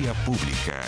Vía Pública.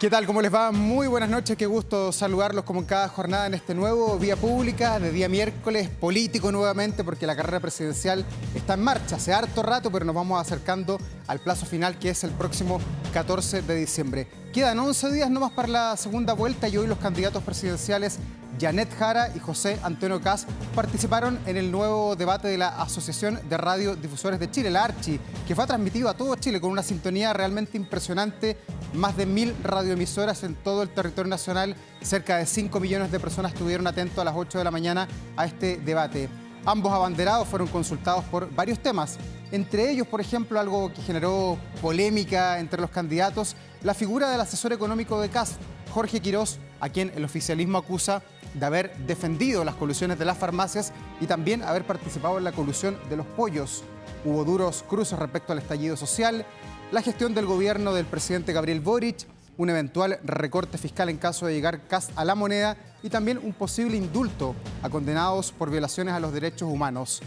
¿Qué tal? ¿Cómo les va? Muy buenas noches, qué gusto saludarlos como en cada jornada en este nuevo Vía Pública de día miércoles, político nuevamente, porque la carrera presidencial está en marcha hace harto rato, pero nos vamos acercando al plazo final, que es el próximo 14 de diciembre. Quedan 11 días nomás para la segunda vuelta y hoy los candidatos presidenciales Janet Jara y José Antonio Kast participaron en el nuevo debate de la Asociación de Radiodifusores de Chile, la ARCHI, que fue transmitido a todo Chile con una sintonía realmente impresionante. Más de 1000 radioemisoras en todo el territorio nacional, cerca de 5 millones de personas estuvieron atentos a las 8 de la mañana a este debate. Ambos abanderados fueron consultados por varios temas, entre ellos, por ejemplo, algo que generó polémica entre los candidatos, la figura del asesor económico de Kast, Jorge Quirós, a quien el oficialismo acusa de haber defendido las colusiones de las farmacias y también haber participado en la colusión de los pollos. Hubo duros cruces respecto al estallido social, la gestión del gobierno del presidente Gabriel Boric, un eventual recorte fiscal en caso de llegar Kast a la moneda y también un posible indulto a condenados por violaciones a los derechos humanos.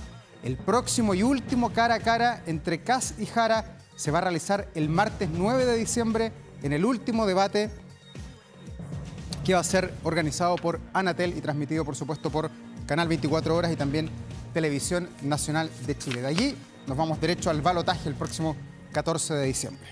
El próximo y último cara a cara entre Kast y Jara se va a realizar el martes 9 de diciembre en el último debate que va a ser organizado por Anatel y transmitido, por supuesto, por Canal 24 Horas y también Televisión Nacional de Chile. De allí nos vamos derecho al balotaje el próximo 14 de diciembre.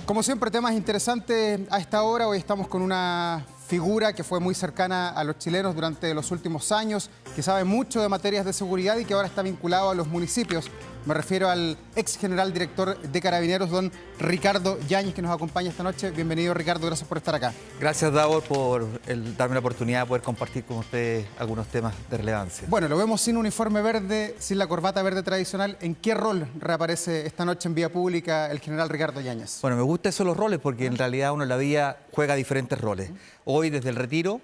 Como siempre, temas interesantes a esta hora. Hoy estamos con una figura que fue muy cercana a los chilenos durante los últimos años, que sabe mucho de materias de seguridad y que ahora está vinculado a los municipios. Me refiero al ex general director de Carabineros, don Ricardo Yáñez, que nos acompaña esta noche. Bienvenido, Ricardo, gracias por estar acá. Gracias, Davor, por darme la oportunidad de poder compartir con usted algunos temas de relevancia. Bueno, lo vemos sin uniforme verde, sin la corbata verde tradicional. ¿En qué rol reaparece esta noche en Vía Pública el general Ricardo Yáñez? Bueno, me gustan esos los roles porque en realidad uno en la vida juega diferentes roles. Hoy, desde el retiro,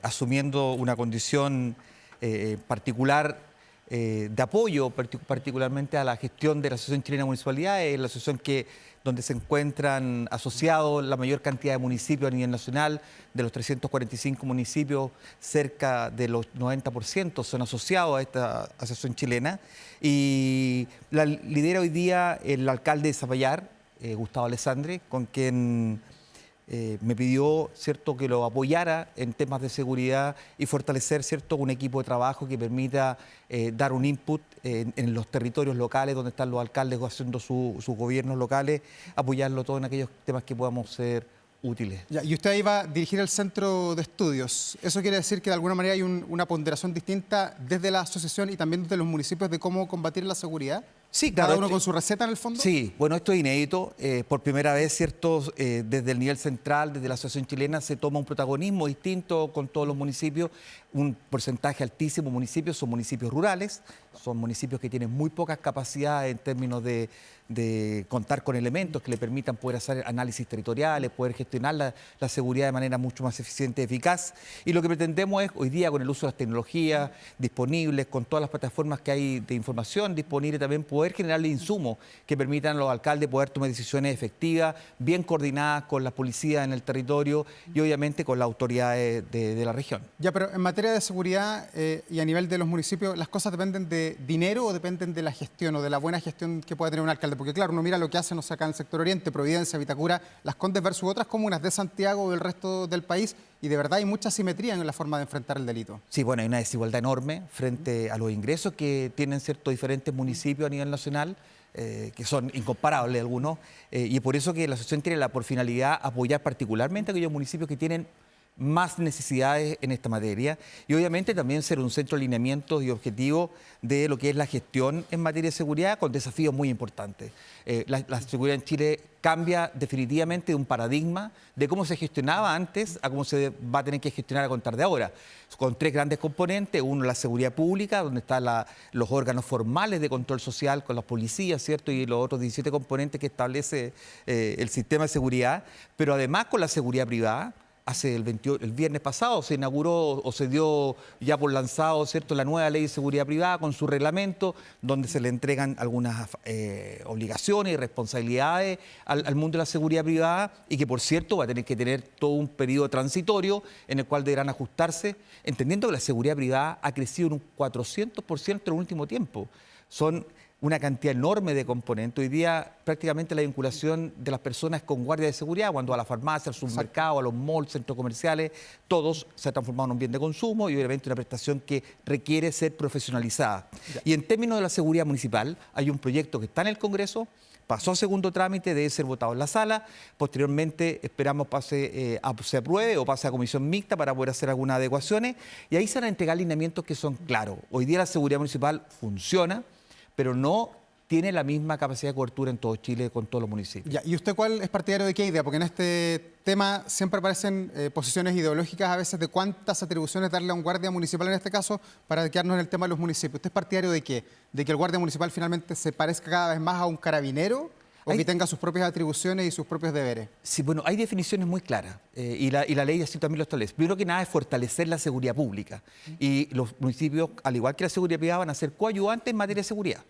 asumiendo una condición particular de apoyo particularmente a la gestión de la Asociación Chilena de Municipalidades, la asociación donde se encuentran asociados la mayor cantidad de municipios a nivel nacional. De los 345 municipios, cerca de los 90% son asociados a esta asociación chilena. Y la lidera hoy día el alcalde de Zapallar, Gustavo Alessandri, con quien me pidió, ¿cierto?, que lo apoyara en temas de seguridad y fortalecer, ¿cierto?, un equipo de trabajo que permita dar un input en los territorios locales donde están los alcaldes haciendo sus gobiernos locales, apoyarlo todo en aquellos temas que podamos ser útiles. Ya, y usted ahí va a dirigir el centro de estudios. ¿Eso quiere decir que de alguna manera hay una ponderación distinta desde la asociación y también desde los municipios de cómo combatir la seguridad? Sí, claro. ¿Cada uno con su receta en el fondo? Sí, bueno, esto es inédito. Por primera vez, ¿cierto?, desde el nivel central, desde la Asociación Chilena, se toma un protagonismo distinto con todos los municipios. Un porcentaje altísimo de municipios son municipios rurales, son municipios que tienen muy pocas capacidades en términos de contar con elementos que le permitan poder hacer análisis territoriales, poder gestionar la seguridad de manera mucho más eficiente y eficaz. Y lo que pretendemos es, hoy día, con el uso de las tecnologías disponibles, con todas las plataformas que hay de información disponible, también poder generarle insumos que permitan a los alcaldes poder tomar decisiones efectivas, bien coordinadas con la policía en el territorio y obviamente con las autoridades de la región. Ya, pero en materia de seguridad y a nivel de los municipios, ¿las cosas dependen de dinero o dependen de la gestión o de la buena gestión que pueda tener un alcalde? Porque claro, uno mira lo que hacen, no sé, acá en el sector oriente, Providencia, Vitacura, Las Condes versus otras comunas de Santiago o del resto del país, y de verdad hay mucha simetría en la forma de enfrentar el delito. Sí, bueno, hay una desigualdad enorme frente a los ingresos que tienen ciertos diferentes municipios a nivel nacional, que son incomparables algunos, y por eso que la asociación tiene por finalidad apoyar particularmente a aquellos municipios que tienen más necesidades en esta materia y obviamente también ser un centro de alineamientos y objetivos de lo que es la gestión en materia de seguridad con desafíos muy importantes. La seguridad en Chile cambia definitivamente de un paradigma de cómo se gestionaba antes a cómo se va a tener que gestionar a contar de ahora, con tres grandes componentes. Uno, la seguridad pública, donde están los órganos formales de control social con las policías, ¿cierto?, y los otros 17 componentes que establece el sistema de seguridad, pero además con la seguridad privada. El viernes pasado se inauguró o se dio ya por lanzado, ¿cierto?, la nueva ley de seguridad privada con su reglamento, donde se le entregan algunas obligaciones y responsabilidades al mundo de la seguridad privada y que, por cierto, va a tener que tener todo un periodo transitorio en el cual deberán ajustarse, entendiendo que la seguridad privada ha crecido en un 400% en el último tiempo. Son una cantidad enorme de componentes. Hoy día prácticamente la vinculación de las personas con guardia de seguridad, cuando a la farmacia, al supermercado, a los malls, centros comerciales, todos se ha transformado en un bien de consumo y obviamente una prestación que requiere ser profesionalizada. Ya. Y en términos de la seguridad municipal, hay un proyecto que está en el Congreso, pasó a segundo trámite, debe ser votado en la sala. Posteriormente esperamos se apruebe o pase a comisión mixta para poder hacer algunas adecuaciones. Y ahí se van a entregar lineamientos que son claros. Hoy día la seguridad municipal funciona, pero no tiene la misma capacidad de cobertura en todo Chile con todos los municipios. Ya, ¿y usted cuál es partidario de qué idea? Porque en este tema siempre aparecen posiciones ideológicas a veces de cuántas atribuciones darle a un guardia municipal en este caso para quedarnos en el tema de los municipios. ¿Usted es partidario de qué? ¿De que el guardia municipal finalmente se parezca cada vez más a un carabinero o que tenga sus propias atribuciones y sus propios deberes? Sí, bueno, hay definiciones muy claras y la ley así también lo establece. Primero que nada es fortalecer la seguridad pública y los municipios, al igual que la seguridad privada, van a ser coadyuvantes en materia de seguridad.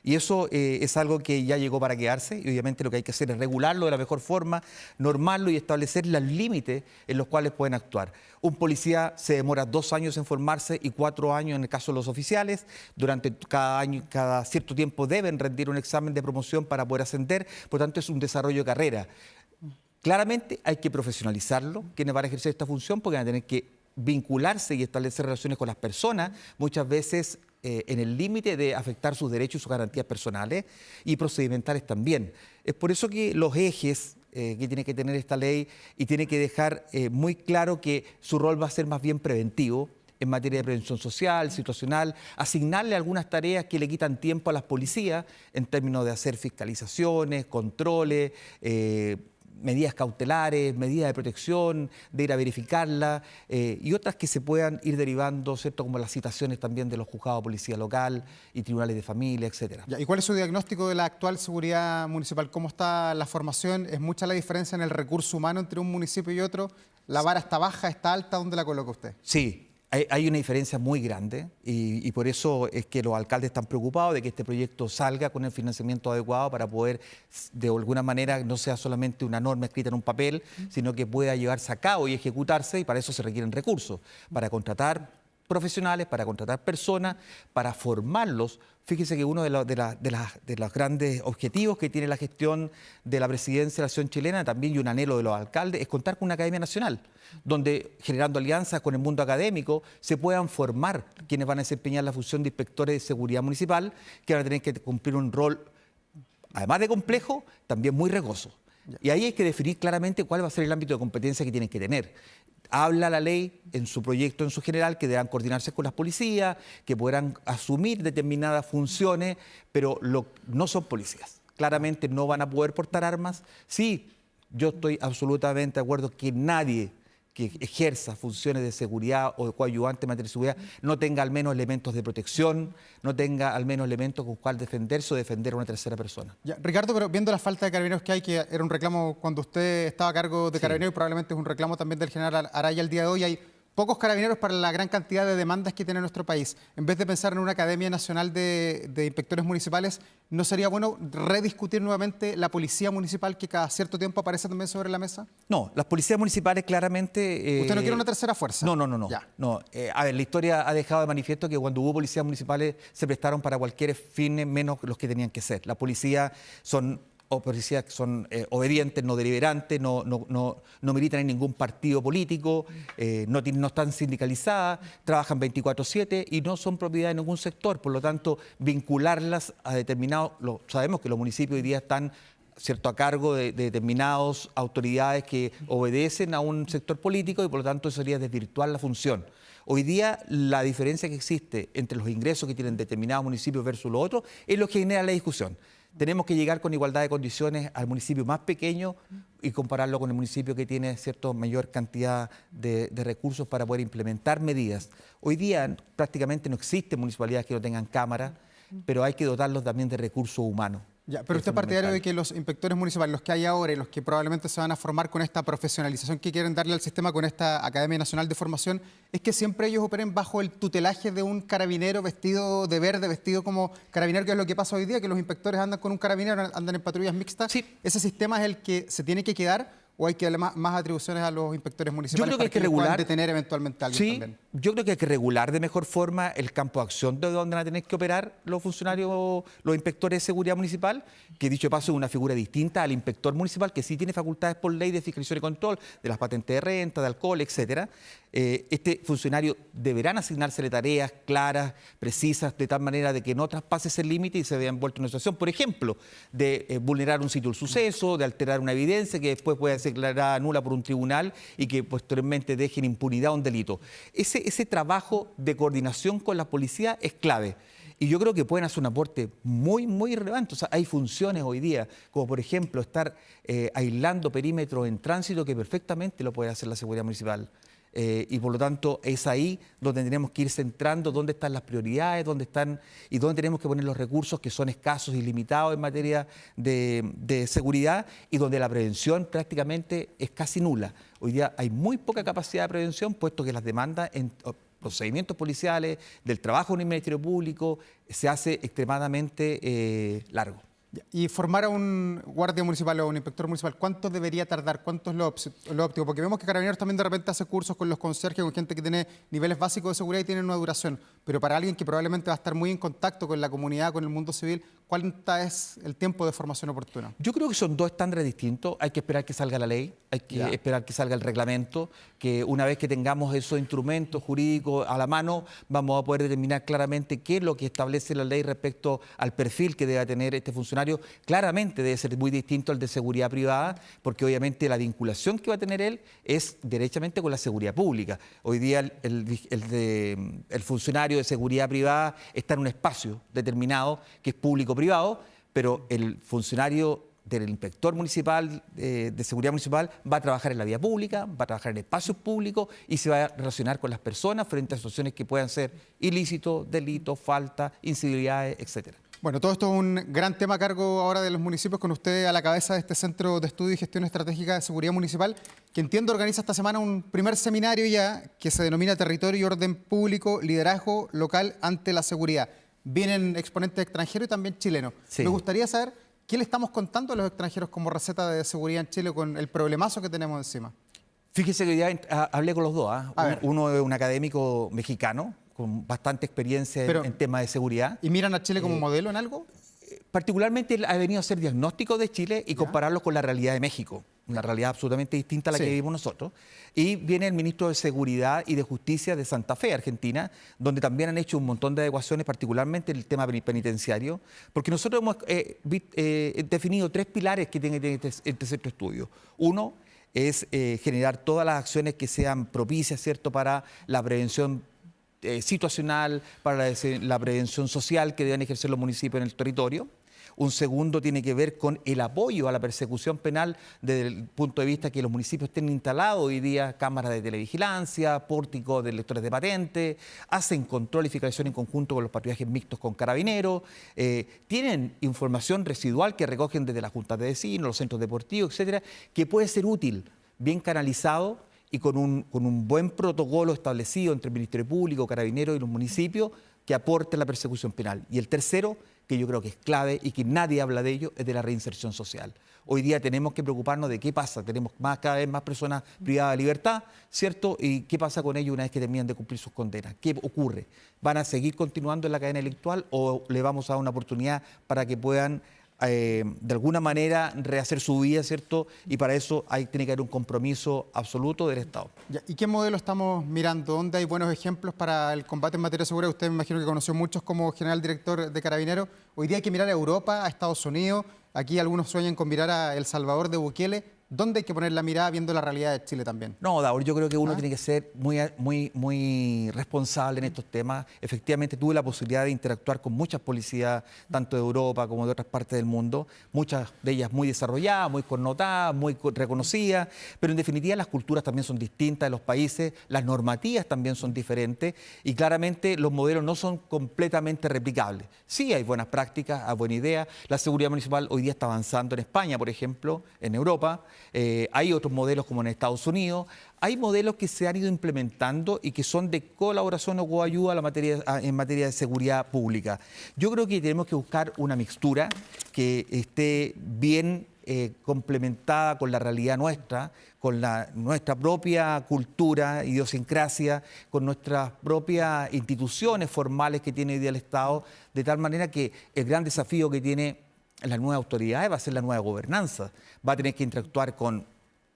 Y eso es algo que ya llegó para quedarse y obviamente lo que hay que hacer es regularlo de la mejor forma, normarlo y establecer los límites en los cuales pueden actuar. Un policía se demora 2 años en formarse y 4 años en el caso de los oficiales. Durante cada año, cada cierto tiempo deben rendir un examen de promoción para poder ascender, por lo tanto es un desarrollo de carrera. Claramente hay que profesionalizarlo, quienes van a ejercer esta función, porque van a tener que vincularse y establecer relaciones con las personas, muchas veces en el límite de afectar sus derechos y sus garantías personales y procedimentales también. Es por eso que los ejes que tiene que tener esta ley y tiene que dejar muy claro que su rol va a ser más bien preventivo en materia de prevención social, situacional, asignarle algunas tareas que le quitan tiempo a las policías en términos de hacer fiscalizaciones, controles, medidas cautelares, medidas de protección, de ir a verificarla y otras que se puedan ir derivando, ¿cierto? Como las citaciones también de los juzgados de policía local y tribunales de familia, etcétera. ¿Y cuál es su diagnóstico de la actual seguridad municipal? ¿Cómo está la formación? ¿Es mucha la diferencia en el recurso humano entre un municipio y otro? ¿La vara está baja, está alta? ¿Dónde la coloca usted? Sí. Hay una diferencia muy grande y por eso es que los alcaldes están preocupados de que este proyecto salga con el financiamiento adecuado para poder, de alguna manera, no sea solamente una norma escrita en un papel, sino que pueda llevarse a cabo y ejecutarse, y para eso se requieren recursos, para contratar profesionales, para contratar personas, para formarlos. Fíjese que uno de los grandes objetivos que tiene la gestión de la presidencia de la Nación chilena, también y un anhelo de los alcaldes, es contar con una academia nacional, donde generando alianzas con el mundo académico se puedan formar quienes van a desempeñar la función de inspectores de seguridad municipal, que van a tener que cumplir un rol, además de complejo, también muy riesgoso. Y ahí hay que definir claramente cuál va a ser el ámbito de competencia que tienen que tener. Habla la ley en su proyecto en su general que deberán coordinarse con las policías, que podrán asumir determinadas funciones, pero no son policías. Claramente no van a poder portar armas. Sí, yo estoy absolutamente de acuerdo que nadie que ejerza funciones de seguridad o de coadyuvante en materia de seguridad no tenga al menos elementos de protección, no tenga al menos elementos con cual defenderse o defender a una tercera persona. Ya, Ricardo, pero viendo la falta de carabineros que hay, que era un reclamo cuando usted estaba a cargo de Carabineros y probablemente es un reclamo también del general Araya el día de hoy, hay pocos carabineros para la gran cantidad de demandas que tiene nuestro país. En vez de pensar en una Academia Nacional de Inspectores Municipales, ¿no sería bueno rediscutir nuevamente la policía municipal que cada cierto tiempo aparece también sobre la mesa? No, las policías municipales claramente... ¿Usted no quiere una tercera fuerza? No. Ya. No. A ver, la historia ha dejado de manifiesto que cuando hubo policías municipales se prestaron para cualquier fin menos los que tenían que ser. Las policías son obedientes, no deliberantes, no militan en ningún partido político, no están sindicalizadas, trabajan 24/7 y no son propiedad de ningún sector. Por lo tanto, vincularlas a determinados... Sabemos que los municipios hoy día están, ¿cierto?, a cargo de determinadas autoridades que obedecen a un sector político y por lo tanto eso sería desvirtuar la función. Hoy día la diferencia que existe entre los ingresos que tienen determinados municipios versus los otros es lo que genera la discusión. Tenemos que llegar con igualdad de condiciones al municipio más pequeño y compararlo con el municipio que tiene mayor cantidad de recursos para poder implementar medidas. Hoy día prácticamente no existen municipalidades que no tengan cámara, pero hay que dotarlos también de recursos humanos. Ya, pero usted es partidario de que los inspectores municipales, los que hay ahora y los que probablemente se van a formar con esta profesionalización que quieren darle al sistema con esta Academia Nacional de Formación, es que siempre ellos operen bajo el tutelaje de un carabinero vestido de verde, vestido como carabinero, que es lo que pasa hoy día, que los inspectores andan con un carabinero, andan en patrullas mixtas. Sí. ¿Ese sistema es el que se tiene que quedar ¿O hay que darle más atribuciones a los inspectores municipales Yo creo que para hay que ellos puedan regular, detener eventualmente a alguien sí, también? yo creo que hay que regular de mejor forma el campo de acción de donde van a tener que operar los funcionarios, los inspectores de seguridad municipal, que dicho de paso es una figura distinta al inspector municipal, que sí tiene facultades por ley de fiscalización y control, de las patentes de renta, de alcohol, etcétera. Este funcionario deberán asignársele tareas claras, precisas, de tal manera de que no traspase ese límite y se vea envuelto en una situación, por ejemplo, de vulnerar un sitio del suceso, de alterar una evidencia que después puede ser declarada nula por un tribunal y que posteriormente deje en impunidad un delito. Ese trabajo de coordinación con la policía es clave. Y yo creo que pueden hacer un aporte muy, muy relevante. O sea, hay funciones hoy día, como por ejemplo estar aislando perímetros en tránsito, que perfectamente lo puede hacer la seguridad municipal. Y por lo tanto es ahí donde tenemos que ir centrando dónde están las prioridades, dónde están y dónde tenemos que poner los recursos que son escasos y limitados en materia de seguridad y donde la prevención prácticamente es casi nula. Hoy día hay muy poca capacidad de prevención, puesto que las demandas en procedimientos policiales, del trabajo en el Ministerio Público, se hace extremadamente largo. Y formar a un guardia municipal o un inspector municipal, ¿cuánto debería tardar? ¿Cuánto es lo óptimo? Porque vemos que Carabineros también de repente hace cursos con los conserjes, con gente que tiene niveles básicos de seguridad y tiene una duración. Pero para alguien que probablemente va a estar muy en contacto con la comunidad, con el mundo civil, ¿cuánto es el tiempo de formación oportuna? Yo creo que son dos estándares distintos. Hay que esperar que salga la ley, hay que esperar que salga el reglamento, que una vez que tengamos esos instrumentos jurídicos a la mano, vamos a poder determinar claramente qué es lo que establece la ley respecto al perfil que debe tener este funcionario. Claramente debe ser muy distinto al de seguridad privada, porque obviamente la vinculación que va a tener él es derechamente con la seguridad pública. Hoy día el funcionario de seguridad privada está en un espacio determinado que es público-privado, pero el funcionario del inspector municipal, de seguridad municipal, va a trabajar en la vía pública, va a trabajar en espacios públicos y se va a relacionar con las personas frente a situaciones que puedan ser ilícitos, delitos, faltas, incivilidades, etcétera. Bueno, todo esto es un gran tema a cargo ahora de los municipios, con usted a la cabeza de este Centro de Estudio y Gestión Estratégica de Seguridad Municipal, que entiendo organiza esta semana un primer seminario ya que se denomina Territorio y Orden Público, Liderazgo Local ante la Seguridad. Vienen exponentes extranjeros y también chilenos. Sí. Me gustaría saber qué le estamos contando a los extranjeros como receta de seguridad en Chile con el problemazo que tenemos encima. Fíjese que ya hablé con los dos. A ver. Uno es un académico mexicano con bastante experiencia en temas de seguridad. ¿Y miran a Chile como modelo en algo? Particularmente él ha venido a hacer diagnóstico de Chile y compararlo con la realidad de México, una realidad absolutamente distinta a la que vivimos nosotros. Y viene el ministro de Seguridad y de Justicia de Santa Fe, Argentina, donde también han hecho un montón de adecuaciones, particularmente en el tema penitenciario, porque nosotros hemos definido 3 pilares que tiene este centro de estudio. Uno es generar todas las acciones que sean propicias, ¿cierto?, para la prevención situacional, para la prevención social que deben ejercer los municipios en el territorio. Un segundo tiene que ver con el apoyo a la persecución penal desde el punto de vista que los municipios tienen instalado hoy día cámaras de televigilancia, pórticos de lectores de patentes, hacen control y fiscalización en conjunto con los patrullajes mixtos con Carabineros, tienen información residual que recogen desde las juntas de vecinos, los centros deportivos, etcétera, que puede ser útil, bien canalizado y con un buen protocolo establecido entre el Ministerio Público, Carabineros y los municipios que aporte la persecución penal. Y el tercero, que yo creo que es clave y que nadie habla de ello, es de la reinserción social. Hoy día tenemos que preocuparnos de qué pasa. Tenemos cada vez más personas privadas de libertad, ¿cierto? ¿Y qué pasa con ellos una vez que terminan de cumplir sus condenas? ¿Qué ocurre? ¿Van a seguir continuando en la cadena delictual o le vamos a dar una oportunidad para que puedan de alguna manera rehacer su vida, ¿cierto? Y para eso tiene que haber un compromiso absoluto del Estado. ¿Y qué modelo estamos mirando? ¿Dónde hay buenos ejemplos para el combate en materia de seguridad? Usted me imagino que conoció muchos como general director de Carabineros. Hoy día hay que mirar a Europa, a Estados Unidos. Aquí algunos sueñan con mirar a El Salvador de Bukele. ¿Dónde hay que poner la mirada viendo la realidad de Chile también? No, Davor, yo creo que uno tiene que ser muy responsable en estos temas. Efectivamente, tuve la posibilidad de interactuar con muchas policías, tanto de Europa como de otras partes del mundo, muchas de ellas muy desarrolladas, muy connotadas, muy reconocidas, pero en definitiva las culturas también son distintas de los países, las normativas también son diferentes y claramente los modelos no son completamente replicables. Sí hay buenas prácticas, hay buena idea. La seguridad municipal hoy día está avanzando en España, por ejemplo, en Europa. Hay otros modelos como en Estados Unidos. Hay modelos que se han ido implementando y que son de colaboración o coayuda en materia de seguridad pública. Yo creo que tenemos que buscar una mixtura que esté bien complementada con la realidad nuestra, con nuestra propia cultura, idiosincrasia, con nuestras propias instituciones formales que tiene hoy día el Estado, de tal manera que el gran desafío que tiene la nueva autoridad va a ser la nueva gobernanza. Va a tener que interactuar con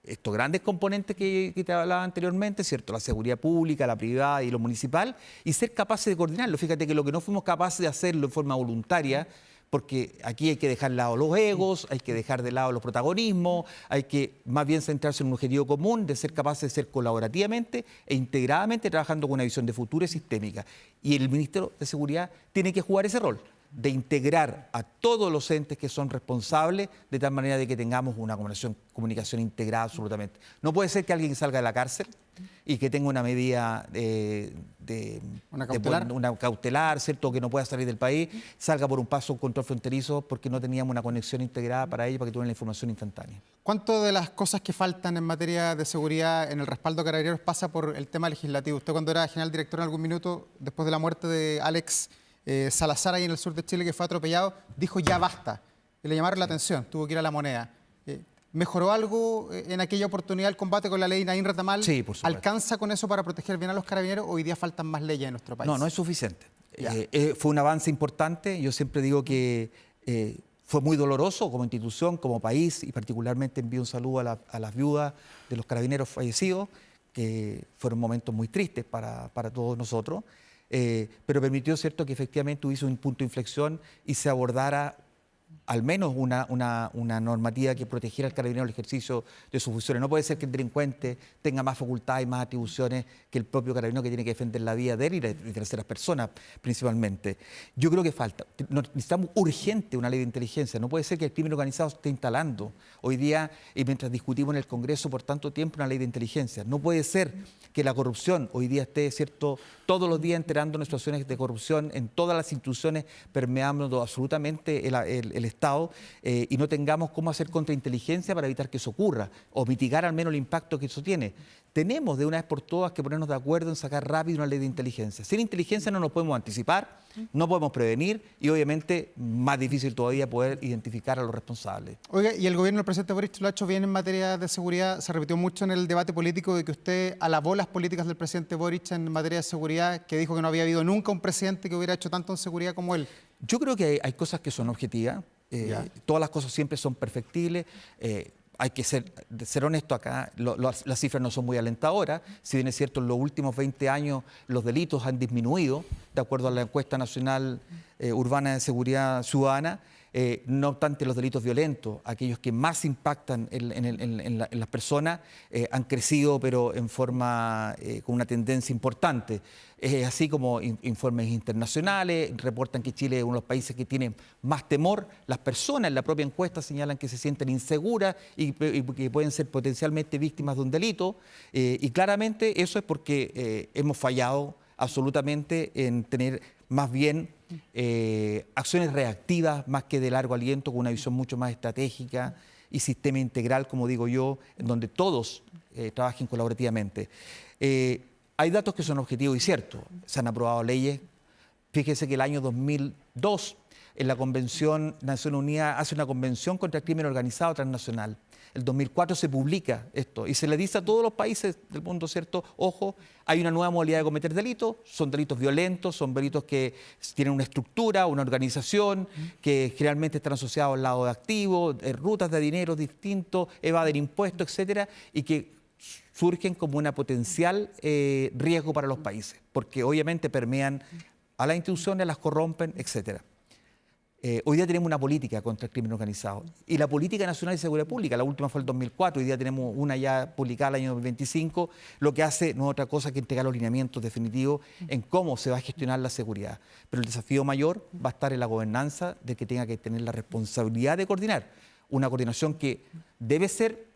estos grandes componentes que te hablaba anteriormente, ¿cierto? La seguridad pública, la privada y lo municipal, y ser capaces de coordinarlo. Fíjate que lo que no fuimos capaces de hacerlo en forma voluntaria, porque aquí hay que dejar de lado los egos, hay que dejar de lado los protagonismos, hay que más bien centrarse en un objetivo común, de ser capaces de ser colaborativamente e integradamente trabajando con una visión de futuro y sistémica. Y el Ministerio de Seguridad tiene que jugar ese rol, de integrar a todos los entes que son responsables, de tal manera de que tengamos una comunicación integrada absolutamente. No puede ser que alguien salga de la cárcel y que tenga una medida una cautelar, ¿cierto? Que no pueda salir del país, salga por un paso control fronterizo porque no teníamos una conexión integrada para ello, para que tuvieran la información instantánea. ¿Cuánto de las cosas que faltan en materia de seguridad en el respaldo a Carabineros pasa por el tema legislativo? Usted, cuando era general director en algún minuto, después de la muerte de Alex Salazar ahí en el sur de Chile, que fue atropellado, dijo ya basta, y le llamaron la atención, tuvo que ir a La Moneda. ¿Mejoró algo en aquella oportunidad el combate con la ley Naín Retamal? Sí, por supuesto. ¿Alcanza con eso para proteger bien a los carabineros? ¿Hoy día faltan más leyes en nuestro país? No, no es suficiente. Fue un avance importante. Yo siempre digo que fue muy doloroso como institución, como país, y particularmente envío un saludo a las viudas de los carabineros fallecidos, que fueron momentos muy tristes para todos nosotros, pero permitió, ¿cierto?, que efectivamente hubiese un punto de inflexión y se abordara al menos una normativa que protegiera al carabinero el ejercicio de sus funciones. No puede ser que el delincuente tenga más facultades y más atribuciones que el propio carabinero, que tiene que defender la vida de él y de terceras personas principalmente. Yo creo que falta. Necesitamos urgente una ley de inteligencia. No puede ser que el crimen organizado esté instalando hoy día, y mientras discutimos en el Congreso por tanto tiempo, una ley de inteligencia. No puede ser que la corrupción hoy día esté, ¿cierto?, todos los días enterándonos de situaciones de corrupción en todas las instituciones, permeando absolutamente el Estado, y no tengamos cómo hacer contrainteligencia para evitar que eso ocurra o mitigar al menos el impacto que eso tiene. Tenemos de una vez por todas que ponernos de acuerdo en sacar rápido una ley de inteligencia. Sin inteligencia no nos podemos anticipar, no podemos prevenir y obviamente más difícil todavía poder identificar a los responsables. Oiga, ¿y el gobierno del presidente Boric lo ha hecho bien en materia de seguridad? Se repitió mucho en el debate político de que usted alabó las políticas del presidente Boric en materia de seguridad, que dijo que no había habido nunca un presidente que hubiera hecho tanto en seguridad como él. Yo creo que hay cosas que son objetivas, todas las cosas siempre son perfectibles. Hay que ser honesto acá, las cifras no son muy alentadoras. Si bien es cierto, en los últimos 20 años los delitos han disminuido, de acuerdo a la encuesta nacional urbana de seguridad ciudadana. No obstante, los delitos violentos, aquellos que más impactan en las personas, han crecido, pero en forma con una tendencia importante. Así como informes internacionales reportan que Chile es uno de los países que tiene más temor. Las personas en la propia encuesta señalan que se sienten inseguras y que pueden ser potencialmente víctimas de un delito. Y claramente eso es porque hemos fallado absolutamente en tener más bien acciones reactivas más que de largo aliento, con una visión mucho más estratégica y sistema integral, como digo yo, en donde todos trabajen colaborativamente. Hay datos que son objetivos y ciertos. Se han aprobado leyes. Fíjese que el año 2002 en la Convención Naciones Unidas hace una convención contra el crimen organizado transnacional. El 2004 se publica esto y se le dice a todos los países del mundo, ¿cierto? Ojo, hay una nueva modalidad de cometer delitos, son delitos violentos, son delitos que tienen una estructura, una organización, que generalmente están asociados al lado de activos, rutas de dinero distintos, evaden impuestos, etcétera, y que surgen como una potencial riesgo para los países, porque obviamente permean a las instituciones, las corrompen, etcétera. Hoy día tenemos una política contra el crimen organizado y la Política Nacional de Seguridad Pública, la última fue el 2004, hoy día tenemos una ya publicada el año 2025, lo que hace no es otra cosa que entregar los lineamientos definitivos en cómo se va a gestionar la seguridad. Pero el desafío mayor va a estar en la gobernanza, de que tenga que tener la responsabilidad de coordinar, una coordinación que debe ser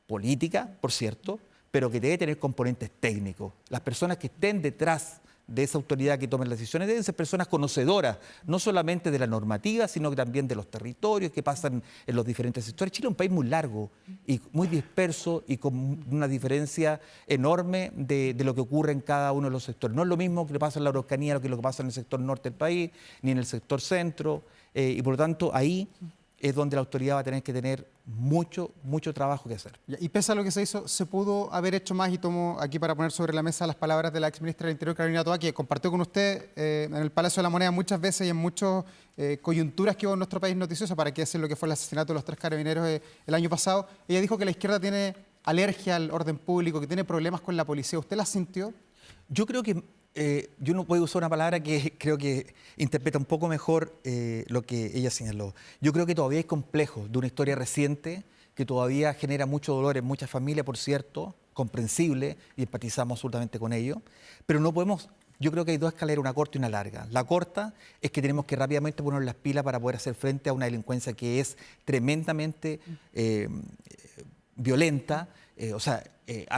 política, por cierto, pero que debe tener componentes técnicos. Las personas que estén detrás de esa autoridad que tome las decisiones deben ser personas conocedoras, no solamente de la normativa, sino que también de los territorios que pasan en los diferentes sectores. Chile es un país muy largo y muy disperso y con una diferencia enorme de lo que ocurre en cada uno de los sectores. No es lo mismo que pasa en la Araucanía, que lo que pasa en el sector norte del país, ni en el sector centro, y por lo tanto ahí es donde la autoridad va a tener que tener mucho trabajo que hacer. Y pese a lo que se hizo, ¿se pudo haber hecho más? Y tomo aquí para poner sobre la mesa las palabras de la exministra del Interior, Carolina Toá, que compartió con usted en el Palacio de la Moneda muchas veces y en muchas coyunturas que hubo en nuestro país noticiosa, para qué hacer lo que fue el asesinato de los 3 carabineros el año pasado. Ella dijo que la izquierda tiene alergia al orden público, que tiene problemas con la policía. ¿Usted la sintió? Yo creo que yo no puedo usar una palabra que creo que interpreta un poco mejor lo que ella señaló. Yo creo que todavía hay complejos de una historia reciente que todavía genera mucho dolor en muchas familias, por cierto, comprensible, y empatizamos absolutamente con ello, pero no podemos. Yo creo que hay 2 escaleras, una corta y una larga. La corta es que tenemos que rápidamente poner las pilas para poder hacer frente a una delincuencia que es tremendamente violenta.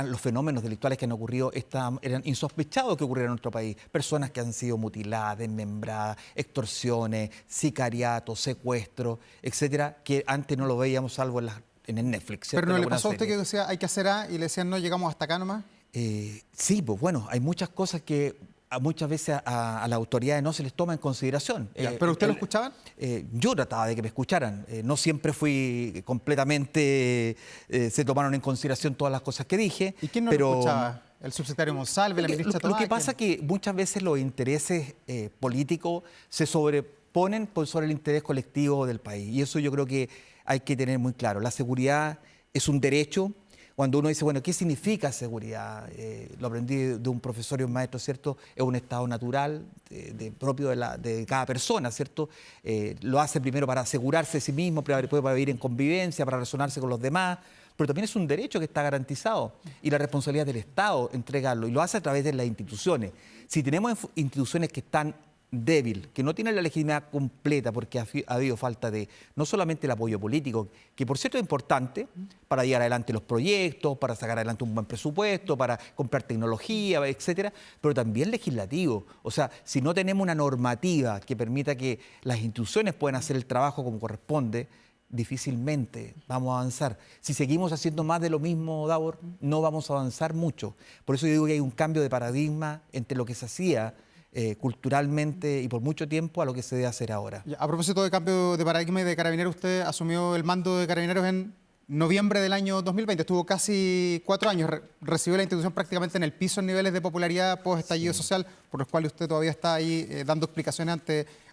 Los fenómenos delictuales que han ocurrido eran insospechados que ocurrieran en nuestro país. Personas que han sido mutiladas, desmembradas, extorsiones, sicariatos, secuestros, etcétera, que antes no lo veíamos salvo en el Netflix, ¿cierto? ¿Pero no le pasó a usted que decía hay que hacer A y le decían no, llegamos hasta acá nomás? Sí, pues bueno, hay muchas cosas que muchas veces a las autoridades no se les toma en consideración. ¿Pero usted lo escuchaban? Yo trataba de que me escucharan. No siempre fui completamente... se tomaron en consideración todas las cosas que dije. ¿Y quién no lo escuchaba? ¿El subsecretario Monsalve, la ministra Toá? Lo que pasa es que muchas veces los intereses políticos se sobreponen sobre el interés colectivo del país. Y eso yo creo que hay que tener muy claro. La seguridad es un derecho. Cuando uno dice, bueno, ¿qué significa seguridad? Lo aprendí de un profesor y un maestro, ¿cierto? Es un estado natural propio de cada persona, ¿cierto? Lo hace primero para asegurarse de sí mismo, después para vivir en convivencia, para relacionarse con los demás, pero también es un derecho que está garantizado y la responsabilidad del Estado entregarlo, y lo hace a través de las instituciones. Si tenemos instituciones que están débil, que no tiene la legitimidad completa porque ha habido falta de no solamente el apoyo político, que por cierto es importante para llevar adelante los proyectos, para sacar adelante un buen presupuesto, para comprar tecnología, etcétera, pero también legislativo. O sea, si no tenemos una normativa que permita que las instituciones puedan hacer el trabajo como corresponde, difícilmente vamos a avanzar. Si seguimos haciendo más de lo mismo, Davor, no vamos a avanzar mucho. Por eso yo digo que hay un cambio de paradigma entre lo que se hacía culturalmente y por mucho tiempo a lo que se debe hacer ahora. A propósito de cambio de paradigma y de Carabineros, usted asumió el mando de Carabineros en noviembre del año 2020. Estuvo casi 4 años. Recibió la institución prácticamente en el piso en niveles de popularidad post-estallido social, por los cuales usted todavía está ahí dando explicaciones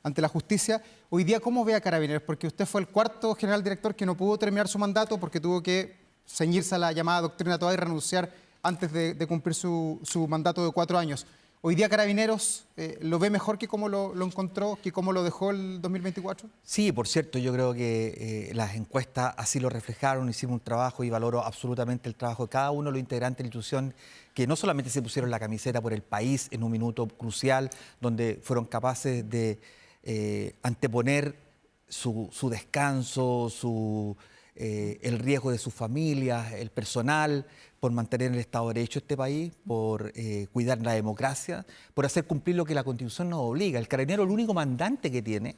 ante la justicia. Hoy día, ¿cómo ve a Carabineros? Porque usted fue el 4º general director que no pudo terminar su mandato porque tuvo que ceñirse a la llamada doctrina Toá y renunciar antes de cumplir su mandato de 4 años. ¿Hoy día Carabineros lo ve mejor que cómo lo encontró, que cómo lo dejó el 2024? Sí, por cierto, yo creo que las encuestas así lo reflejaron, hicimos un trabajo y valoro absolutamente el trabajo de cada uno de los integrantes de la institución, que no solamente se pusieron la camiseta por el país en un minuto crucial, donde fueron capaces de anteponer su descanso, el riesgo de sus familias, el personal, por mantener el Estado de Derecho de este país, por cuidar la democracia, por hacer cumplir lo que la Constitución nos obliga. El carabinero, el único mandante que tiene,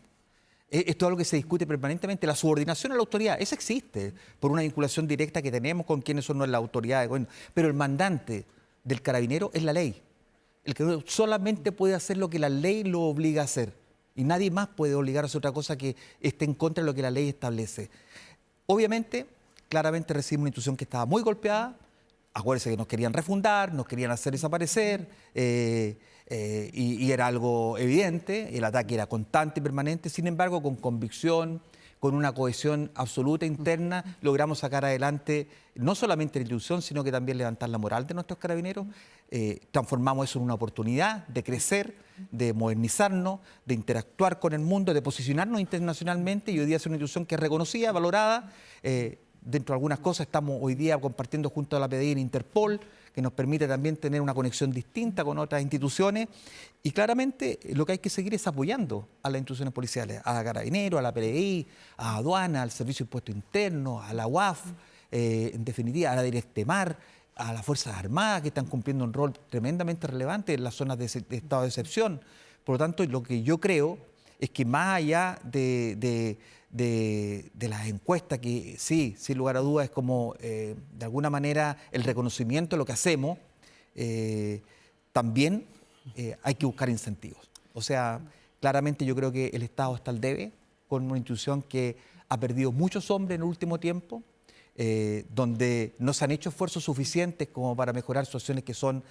esto es algo que se discute permanentemente, la subordinación a la autoridad, esa existe, por una vinculación directa que tenemos con quienes son las autoridades, bueno, pero el mandante del carabinero es la ley. El carabinero solamente puede hacer lo que la ley lo obliga a hacer, y nadie más puede obligar a hacer otra cosa que esté en contra de lo que la ley establece. Obviamente, claramente recibimos una institución que estaba muy golpeada. Acuérdense que nos querían refundar, nos querían hacer desaparecer, y era algo evidente, el ataque era constante y permanente. Sin embargo, con convicción, con una cohesión absoluta interna, logramos sacar adelante no solamente la institución, sino que también levantar la moral de nuestros carabineros. Transformamos eso en una oportunidad de crecer, de modernizarnos, de interactuar con el mundo, de posicionarnos internacionalmente, y hoy día es una institución que es reconocida, valorada. Dentro de algunas cosas estamos hoy día compartiendo junto a la PDI en Interpol, que nos permite también tener una conexión distinta con otras instituciones. Y claramente lo que hay que seguir es apoyando a las instituciones policiales, a Carabineros, a la PDI, a Aduana, al Servicio de Impuestos Internos, a la UAF, en definitiva a la Directemar, a las Fuerzas Armadas, que están cumpliendo un rol tremendamente relevante en las zonas de estado de excepción. Por lo tanto, lo que yo creo es que más allá de las encuestas, que sí, sin lugar a dudas es como de alguna manera el reconocimiento de lo que hacemos, también hay que buscar incentivos. O sea, claramente yo creo que el Estado está al debe con una institución que ha perdido muchos hombres en el último tiempo, donde no se han hecho esfuerzos suficientes como para mejorar situaciones que son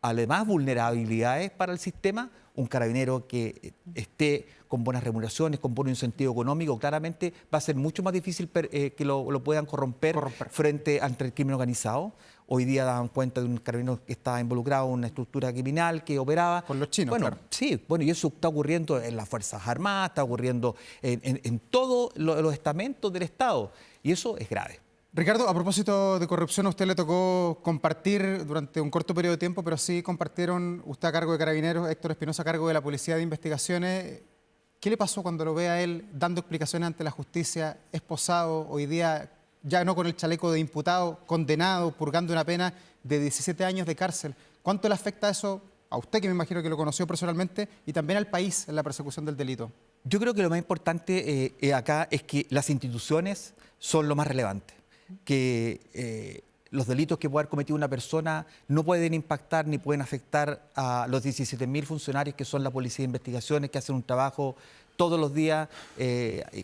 además vulnerabilidades para el sistema. Un carabinero que esté con buenas remuneraciones, con buen incentivo económico, claramente va a ser mucho más difícil que lo puedan corromper frente al crimen organizado. Hoy día daban cuenta de un carabinero que estaba involucrado en una estructura criminal que operaba. Con los chinos, bueno, claro. Sí, bueno, y eso está ocurriendo en las Fuerzas Armadas, está ocurriendo en todos los estamentos del Estado, y eso es grave. Ricardo, a propósito de corrupción, a usted le tocó compartir durante un corto periodo de tiempo, pero sí compartieron usted a cargo de Carabineros, Héctor Espinosa a cargo de la Policía de Investigaciones. ¿Qué le pasó cuando lo ve a él dando explicaciones ante la justicia, esposado, hoy día ya no con el chaleco de imputado, condenado, purgando una pena de 17 años de cárcel? ¿Cuánto le afecta eso a usted, que me imagino que lo conoció personalmente, y también al país en la persecución del delito? Yo creo que lo más importante acá es que las instituciones son lo más relevante. Que los delitos que pueda haber cometido una persona no pueden impactar ni pueden afectar a los 17.000 funcionarios que son la Policía de Investigaciones, que hacen un trabajo todos los días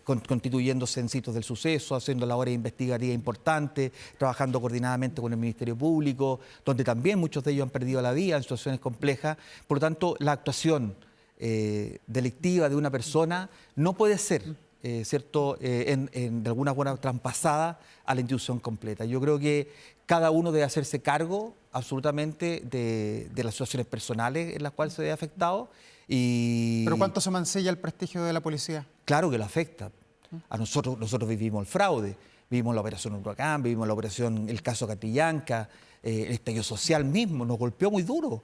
constituyéndose en sitios del suceso, haciendo labores investigativas importantes, trabajando coordinadamente con el Ministerio Público, donde también muchos de ellos han perdido la vida en situaciones complejas. Por lo tanto, la actuación delictiva de una persona no puede ser ¿cierto? De alguna forma traspasada a la institución completa. Yo creo que cada uno debe hacerse cargo absolutamente de las situaciones personales en las cuales se ve afectado. ¿Pero cuánto se mancilla el prestigio de la policía? Claro que lo afecta. A nosotros vivimos el fraude, vivimos la operación Huracán, vivimos la operación, el caso Catrillanca, el estallido social mismo, nos golpeó muy duro.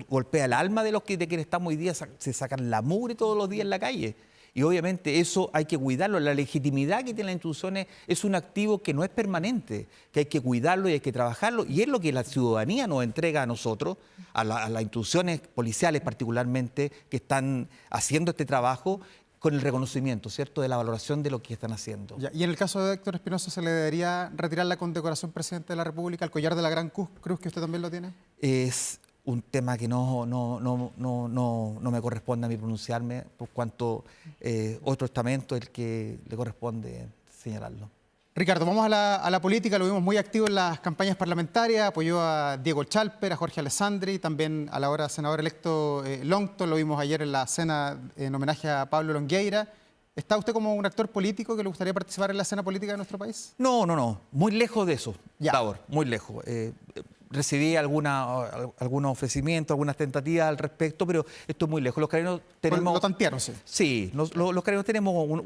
Golpea el alma de los de quienes estamos hoy día, se sacan la mugre todos los días en la calle. Y obviamente eso hay que cuidarlo. La legitimidad que tienen las instituciones es un activo que no es permanente, que hay que cuidarlo y hay que trabajarlo. Y es lo que la ciudadanía nos entrega a nosotros, a las instituciones policiales particularmente, que están haciendo este trabajo con el reconocimiento, ¿cierto?, de la valoración de lo que están haciendo. Ya, y en el caso de Héctor Espinosa, ¿se le debería retirar la condecoración presidente de la República, el collar de la Gran Cruz, que usted también lo tiene? Es un tema que no me corresponde a mí pronunciarme, por cuanto otro estamento es el que le corresponde señalarlo. Ricardo, vamos a la política. Lo vimos muy activo en las campañas parlamentarias, apoyó a Diego Chalper, a Jorge Alessandri, también a la ahora senador electo Longton, lo vimos ayer en la cena en homenaje a Pablo Longueira. ¿Está usted como un actor político que le gustaría participar en la escena política de nuestro país? No, muy lejos de eso, Ya. Tabor, muy lejos. Recibí algunos ofrecimientos, algunas tentativas al respecto, pero esto es muy lejos. Los carabineros tenemos... Lo tantearon, sí. Sí, los carabineros tenemos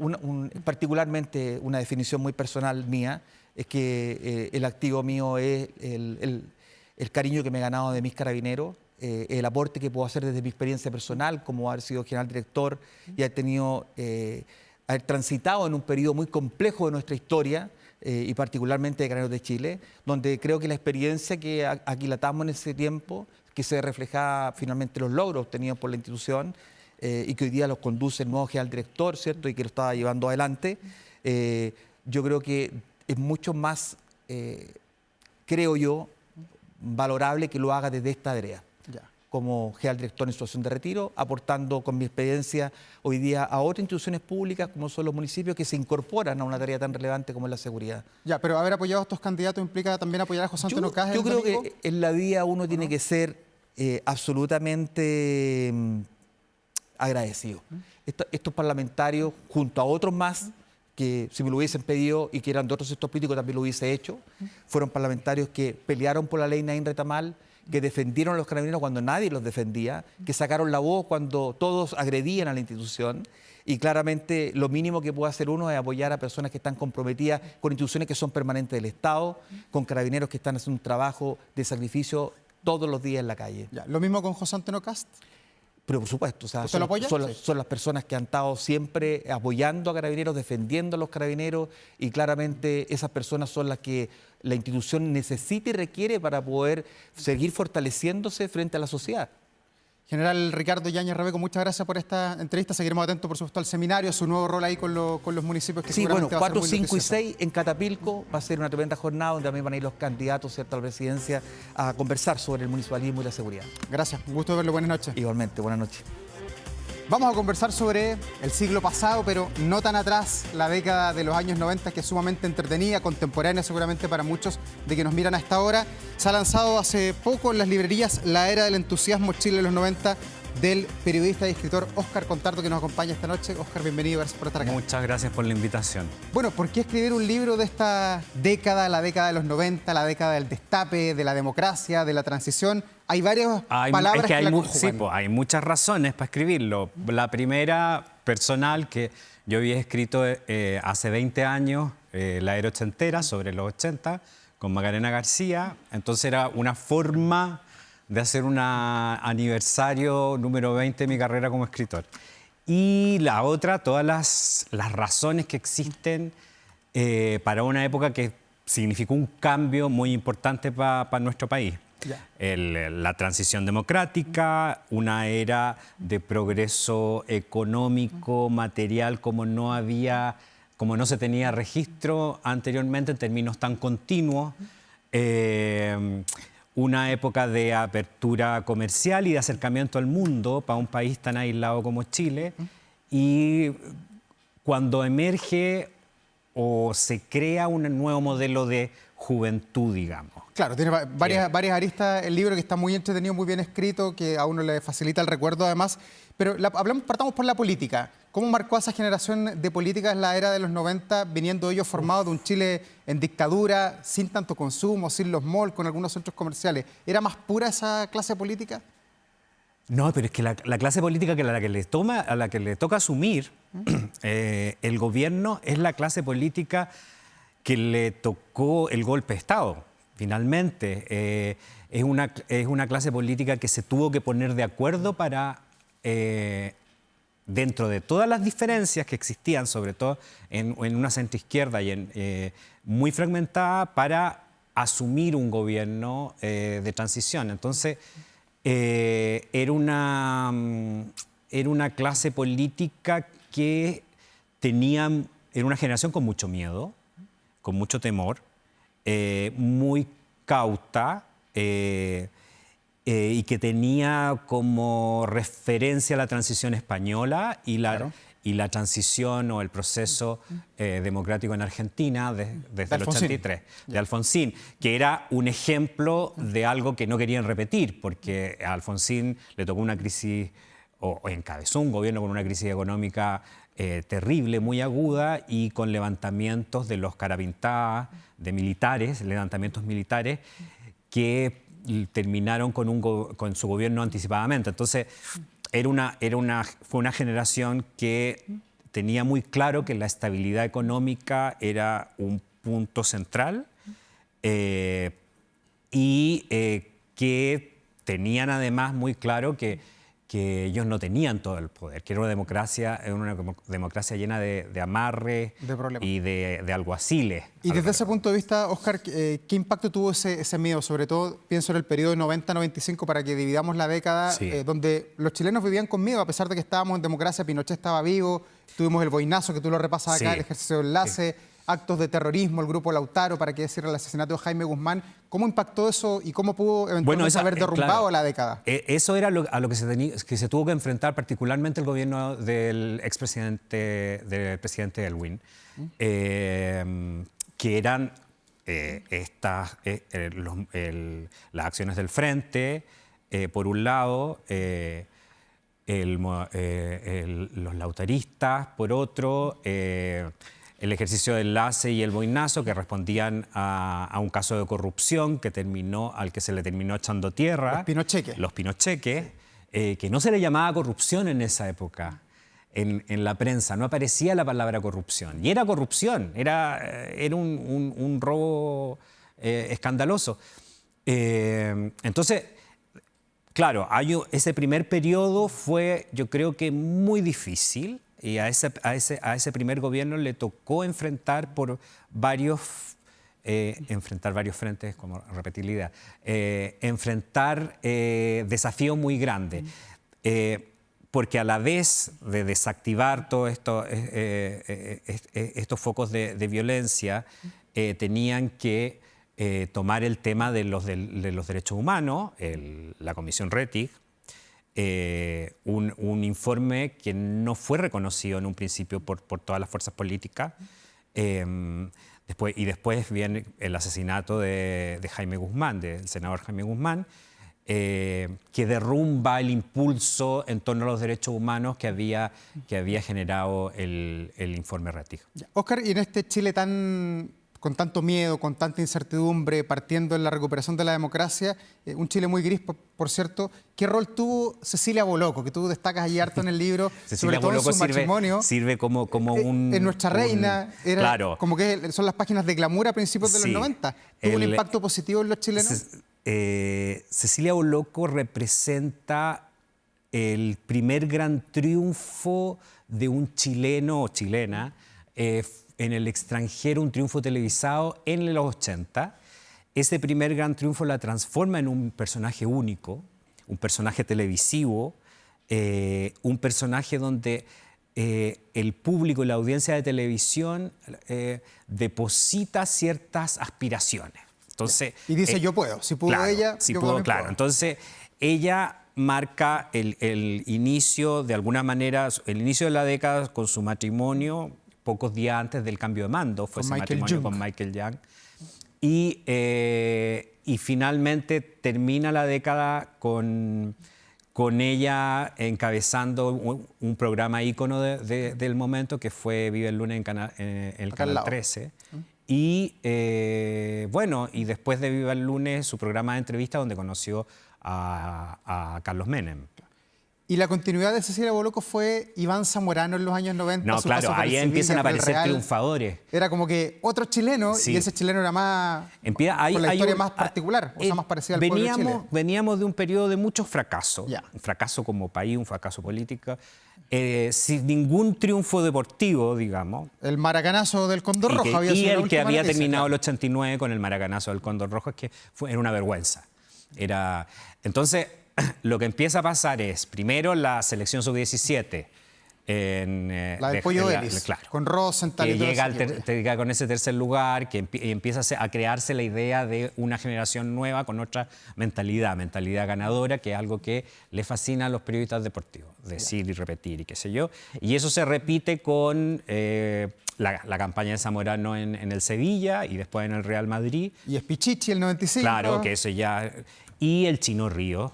particularmente una definición muy personal mía, es que el activo mío es el cariño que me he ganado de mis carabineros, el aporte que puedo hacer desde mi experiencia personal, como haber sido general director y haber transitado en un periodo muy complejo de nuestra historia, y particularmente de Carabineros de Chile, donde creo que la experiencia que aquilatamos en ese tiempo, que se refleja finalmente los logros obtenidos por la institución y que hoy día los conduce el nuevo general director, ¿cierto?, y que lo está llevando adelante, yo creo que es mucho más, creo yo, valorable que lo haga desde esta área. Ya. Como general director en situación de retiro, aportando con mi experiencia hoy día a otras instituciones públicas como son los municipios que se incorporan a una tarea tan relevante como es la seguridad. Ya, pero haber apoyado a estos candidatos implica también apoyar a José Antonio Caz. Yo creo que en la vida uno tiene que ser absolutamente agradecido. Estos parlamentarios, junto a otros más, que si me lo hubiesen pedido y que eran de otros sectores políticos también lo hubiese hecho, fueron parlamentarios que pelearon por la ley Naín Retamal, que defendieron a los carabineros cuando nadie los defendía, que sacaron la voz cuando todos agredían a la institución, y claramente lo mínimo que puede hacer uno es apoyar a personas que están comprometidas con instituciones que son permanentes del Estado, con carabineros que están haciendo un trabajo de sacrificio todos los días en la calle. Ya, ¿lo mismo con José Antonio Caz? Pero por supuesto, o sea, ¿Usted lo apoya? son las personas que han estado siempre apoyando a carabineros, defendiendo a los carabineros, y claramente esas personas son las que la institución necesita y requiere para poder seguir fortaleciéndose frente a la sociedad. General Ricardo Yáñez Rebeco, muchas gracias por esta entrevista. Seguiremos atentos, por supuesto, al seminario, su nuevo rol ahí con los municipios que sí, bueno, seguramente va a ser 4, muy 5 y noticioso. 6 en Catapilco va a ser una tremenda jornada donde también van a ir los candidatos, ¿cierto?, a la presidencia a conversar sobre el municipalismo y la seguridad. Gracias, un gusto verlo, buenas noches. Igualmente, buenas noches. Vamos a conversar sobre el siglo pasado, pero no tan atrás, la década de los años 90, que es sumamente entretenida, contemporánea seguramente para muchos de que nos miran a esta hora. Se ha lanzado hace poco en las librerías La Era del Entusiasmo Chile de los 90, del periodista y escritor Óscar Contardo, que nos acompaña esta noche. Óscar, bienvenido, gracias por estar acá. Muchas gracias por la invitación. Bueno, ¿por qué escribir un libro de esta década, la década de los 90, la década del destape, de la democracia, de la transición? Hay varias palabras que la conjugan. Sí, pues, hay muchas razones para escribirlo. La primera, personal, que yo había escrito hace 20 años, La Era Ochentera, sobre los 80, con Macarena García. Entonces era una forma de hacer un aniversario número 20 de mi carrera como escritor. Y la otra, todas las razones que existen para una época que significó un cambio muy importante para nuestro país. La transición democrática, una era de progreso económico, material, como no se tenía registro anteriormente en términos tan continuos. Una época de apertura comercial y de acercamiento al mundo para un país tan aislado como Chile. Y cuando emerge o se crea un nuevo modelo de juventud, digamos. Claro, tiene varias aristas el libro, que está muy entretenido, muy bien escrito, que a uno le facilita el recuerdo además. Pero partamos por la política. ¿Cómo marcó a esa generación de políticas la era de los 90, viniendo ellos formados de un Chile en dictadura, sin tanto consumo, sin los malls, con algunos centros comerciales? ¿Era más pura esa clase política? No, pero es que la clase política a la que le toca asumir el gobierno es la clase política que le tocó el golpe de Estado, finalmente. Es una clase política que se tuvo que poner de acuerdo para, dentro de todas las diferencias que existían, sobre todo en una centroizquierda y muy fragmentada, para asumir un gobierno de transición. Entonces, era una clase política que era una generación con mucho miedo, con mucho temor, muy cauta y que tenía como referencia la transición española y la transición o el proceso democrático en Argentina desde el 83, de Alfonsín, que era un ejemplo de algo que no querían repetir, porque a Alfonsín le tocó una crisis, o encabezó un gobierno con una crisis económica terrible, muy aguda, y con levantamientos de los carapintadas, de militares, levantamientos militares, que terminaron con su gobierno anticipadamente. Entonces, fue una generación que tenía muy claro que la estabilidad económica era un punto central y que tenían además muy claro que ellos no tenían todo el poder, que era una democracia llena de amarres y de alguaciles. Y desde ese punto de vista, Óscar, ¿qué impacto tuvo ese miedo? Sobre todo, pienso en el periodo de 90-95, para que dividamos la década, donde los chilenos vivían con miedo, a pesar de que estábamos en democracia. Pinochet estaba vivo, tuvimos el boinazo, que tú lo repasas acá, el ejercicio de enlace, actos de terrorismo, el grupo Lautaro, para qué decir el asesinato de Jaime Guzmán. ¿Cómo impactó eso y cómo pudo eventualmente haber derrumbado la década? Eso era a lo que se tuvo que enfrentar particularmente el gobierno del presidente Elwin, que eran las acciones del frente, por un lado, los lautaristas, por otro, el ejercicio de enlace y el boinazo, que respondían a un caso de corrupción al que se le terminó echando tierra. Los pinocheques, que no se le llamaba corrupción en esa época. En la prensa no aparecía la palabra corrupción. Y era corrupción, era un robo escandaloso. Entonces, claro, ese primer periodo fue, yo creo que muy difícil. Y a ese primer gobierno le tocó enfrentar varios frentes, como repetir la idea, enfrentar desafíos muy grandes. Porque a la vez de desactivar todos estos focos de violencia, tenían que tomar el tema de los derechos humanos, la Comisión Rettig, un informe que no fue reconocido en un principio por todas las fuerzas políticas. Después viene el asesinato de Jaime Guzmán, del senador Jaime Guzmán, que derrumba el impulso en torno a los derechos humanos que había generado el informe Rettig. Óscar, y en este Chile con tanto miedo, con tanta incertidumbre, partiendo en la recuperación de la democracia, un Chile muy gris, por cierto, ¿qué rol tuvo Cecilia Boloco, que tú destacas allí harto en el libro, sobre todo en su matrimonio? Sirve como un... En Nuestra Reina, era claro. como que son las páginas de glamour a principios de los 90. ¿Tuvo un impacto positivo en los chilenos? Cecilia Boloco representa el primer gran triunfo de un chileno o chilena en el extranjero, un triunfo televisado en los 80. Ese primer gran triunfo la transforma en un personaje único, un personaje televisivo, un personaje donde el público y la audiencia de televisión deposita ciertas aspiraciones. Entonces, y dice, yo puedo, si pudo ella, si yo puedo, puedo. Entonces, ella marca el inicio, de alguna manera, el inicio de la década con su matrimonio, pocos días antes del cambio de mando, fue ese matrimonio con Michael Young. Y finalmente termina la década con ella encabezando un programa ícono del momento, que fue Vive el Lunes en el Canal 13. Y y después de Viva el Lunes, su programa de entrevista donde conoció a Carlos Menem. Y la continuidad de Cecilia Boloco fue Iván Zamorano en los años 90. No, claro, ahí empiezan a aparecer triunfadores. Era como que otro chileno, y ese chileno era más, con la historia más particular, o sea, más parecida al pueblo de Chile. Veníamos de un periodo de muchos fracasos. Un fracaso como país, un fracaso político. Sin ningún triunfo deportivo, digamos. El maracanazo del Cóndor Rojo había sido y el que había terminado el 89 con el maracanazo del Cóndor Rojo, es que era una vergüenza. Entonces, lo que empieza a pasar es, primero, la selección sub-17. La del Pollo Vélez, claro, con Rosenthal. Que llega con ese tercer lugar, que empieza a crearse la idea de una generación nueva con otra mentalidad ganadora, que es algo que le fascina a los periodistas deportivos, decir y repetir y qué sé yo. Y eso se repite con la campaña de Zamorano en el Sevilla y después en el Real Madrid. Y es Pichichi el 95. Claro, que eso ya... Y el Chino Ríos,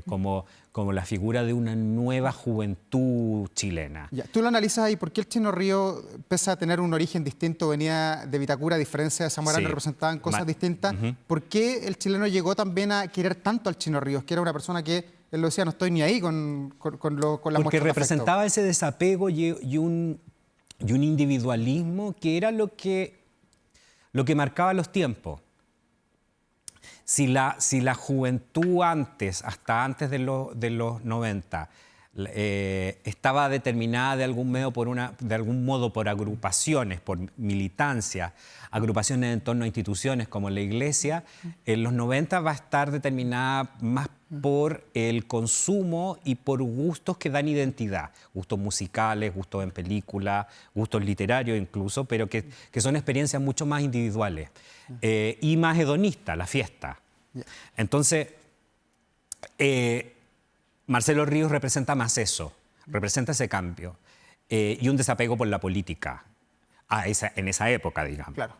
como la figura de una nueva juventud chilena. Tú lo analizas ahí, ¿por qué el Chino Ríos, pese a tener un origen distinto, venía de Vitacura, a diferencia de Zamorano, representaban cosas distintas? ¿Por qué el chileno llegó también a querer tanto al Chino Ríos, que era una persona que, él lo decía, no estoy ni ahí con la muestra? Porque representaba ese desapego y un individualismo que era lo que marcaba los tiempos. Si la juventud hasta antes de los 90, estaba determinada de algún modo por agrupaciones, por militancia, agrupaciones en torno a instituciones como la Iglesia, en los 90 va a estar determinada más por el consumo y por gustos que dan identidad, gustos musicales, gustos en películas, gustos literarios incluso, pero que son experiencias mucho más individuales y más hedonistas, la fiesta. Entonces, Marcelo Ríos representa más eso, representa ese cambio y un desapego por la política en esa época, digamos. Claro.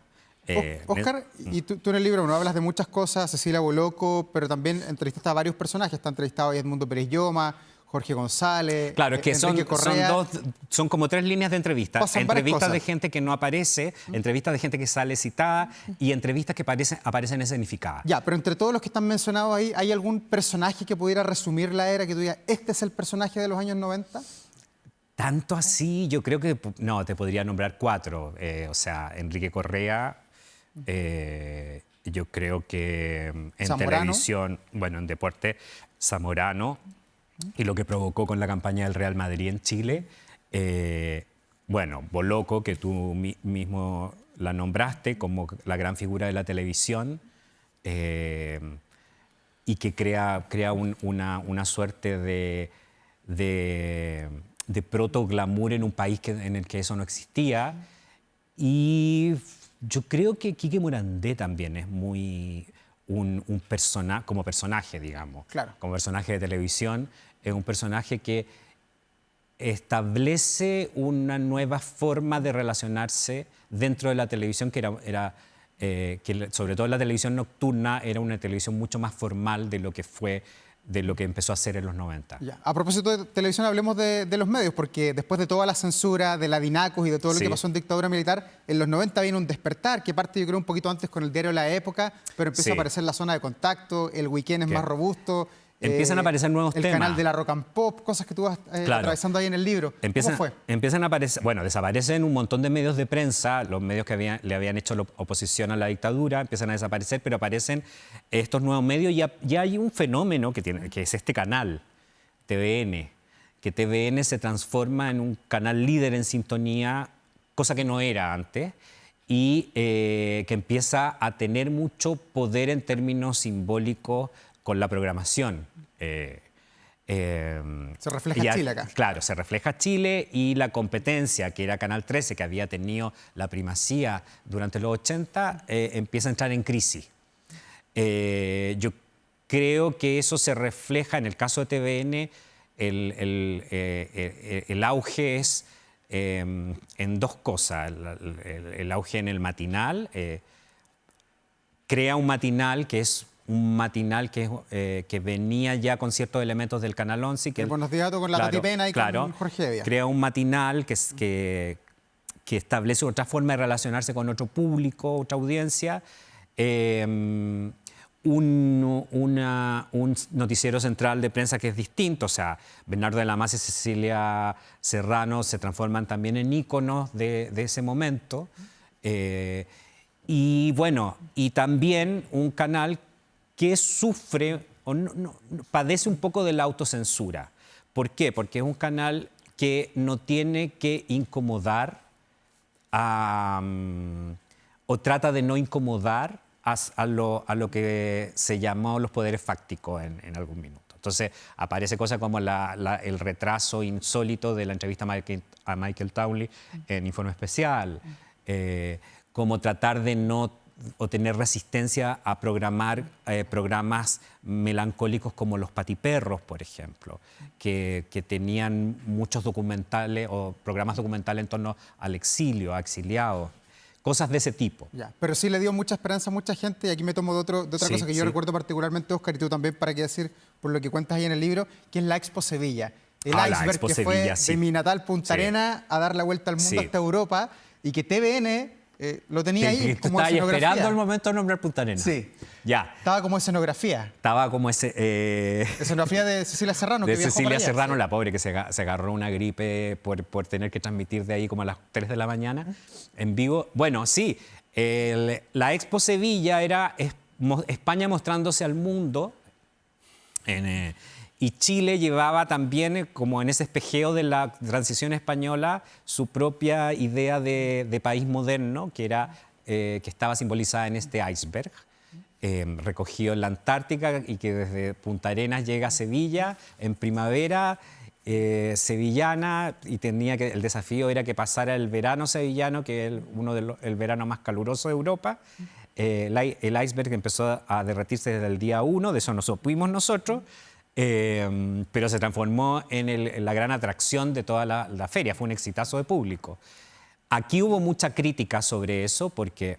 Óscar, y tú en el libro hablas de muchas cosas, Cecilia Boloco, pero también entrevistaste a varios personajes. Está entrevistado a Edmundo Pérez Lloma, Jorge González, claro, es que son como 3 líneas de entrevistas. Pasan entrevistas de gente que no aparece, entrevistas de gente que sale citada y entrevistas que aparecen escenificadas. Ya, pero entre todos los que están mencionados ahí, ¿hay algún personaje que pudiera resumir la era, que tú digas, este es el personaje de los años 90? Tanto así, yo creo que no, te podría nombrar 4. O sea, Enrique Correa, yo creo que en Zamorano. Televisión, bueno, en deporte, Zamorano, y lo que provocó con la campaña del Real Madrid en Chile. Bueno, Boloco, que tú mismo la nombraste como la gran figura de la televisión, y que crea una suerte de proto-glamour en un país en el que eso no existía. Y yo creo que Quique Morandé también es muy como personaje, digamos, claro, como personaje de televisión. es un personaje que establece una nueva forma de relacionarse dentro de la televisión, que que sobre todo la televisión nocturna era una televisión mucho más formal de lo que empezó a ser en los 90. Ya. A propósito de televisión, hablemos de los medios, porque después de toda la censura, de la Dinacos y de todo lo que pasó en dictadura militar, en los 90 viene un despertar, que parte yo creo un poquito antes con el diario La Época, pero empieza a aparecer la zona de contacto, el weekend es más robusto. Empiezan a aparecer nuevos temas. El canal de la Rock and Pop, cosas que tú vas atravesando ahí en el libro. ¿Cómo fue? Empiezan a aparecer, bueno, desaparecen un montón de medios de prensa, los medios que le habían hecho la oposición a la dictadura, empiezan a desaparecer, pero aparecen estos nuevos medios y ya hay un fenómeno que es este canal, TVN, que TVN se transforma en un canal líder en sintonía, cosa que no era antes, y que empieza a tener mucho poder en términos simbólicos con la programación. Se refleja Chile acá. Claro, se refleja Chile y la competencia, que era Canal 13, que había tenido la primacía durante los 80, empieza a entrar en crisis. Yo creo que eso se refleja en el caso de TVN, el auge es en dos cosas. El auge en el matinal, crea un matinal que es un matinal que venía ya con ciertos elementos del Canal 11. Buenos días con la Pati Pena y con Jorge Evia. Crea un matinal que establece otra forma de relacionarse con otro público, otra audiencia. Un noticiero central de prensa que es distinto. O sea, Bernardo de la Maza y Cecilia Serrano se transforman también en íconos de ese momento. Y bueno, y también un canal que sufre o padece un poco de la autocensura. ¿Por qué? Porque es un canal que no tiene que incomodar o trata de no incomodar a lo que se llamó los poderes fácticos en algún minuto. Entonces aparece cosas como el retraso insólito de la entrevista a Michael Townley en Informe Especial, como tratar de no o tener resistencia a programar programas melancólicos como Los Patiperros, por ejemplo, que tenían muchos documentales o programas documentales en torno al exilio, a exiliados, cosas de ese tipo. Ya, pero sí le dio mucha esperanza a mucha gente, y aquí me tomo de otra cosa que yo recuerdo particularmente, Óscar, y tú también, para qué decir, por lo que cuentas ahí en el libro, que es la Expo Sevilla. El iceberg que fue de mi natal Punta Arenas a dar la vuelta al mundo hasta Europa, y que TVN lo tenía ahí como escenografía. Estaba esperando el momento de nombrar Punta Arenas. Sí. Ya. Estaba como escenografía. Estaba como escenografía de Cecilia Serrano. De Cecilia Serrano, la pobre, que se agarró una gripe por tener que transmitir de ahí como a las 3 de la mañana en vivo. Bueno, sí. La Expo Sevilla era España mostrándose al mundo. Y Chile llevaba también, como en ese espejeo de la transición española, su propia idea de país moderno, que estaba simbolizada en este iceberg, recogido en la Antártica y que desde Punta Arenas llega a Sevilla en primavera sevillana, y el desafío era que pasara el verano sevillano, que es el verano más caluroso de Europa. El iceberg empezó a derretirse desde el día 1, de eso nos supimos nosotros. Pero se transformó en la gran atracción de toda la feria, fue un exitazo de público. Aquí hubo mucha crítica sobre eso porque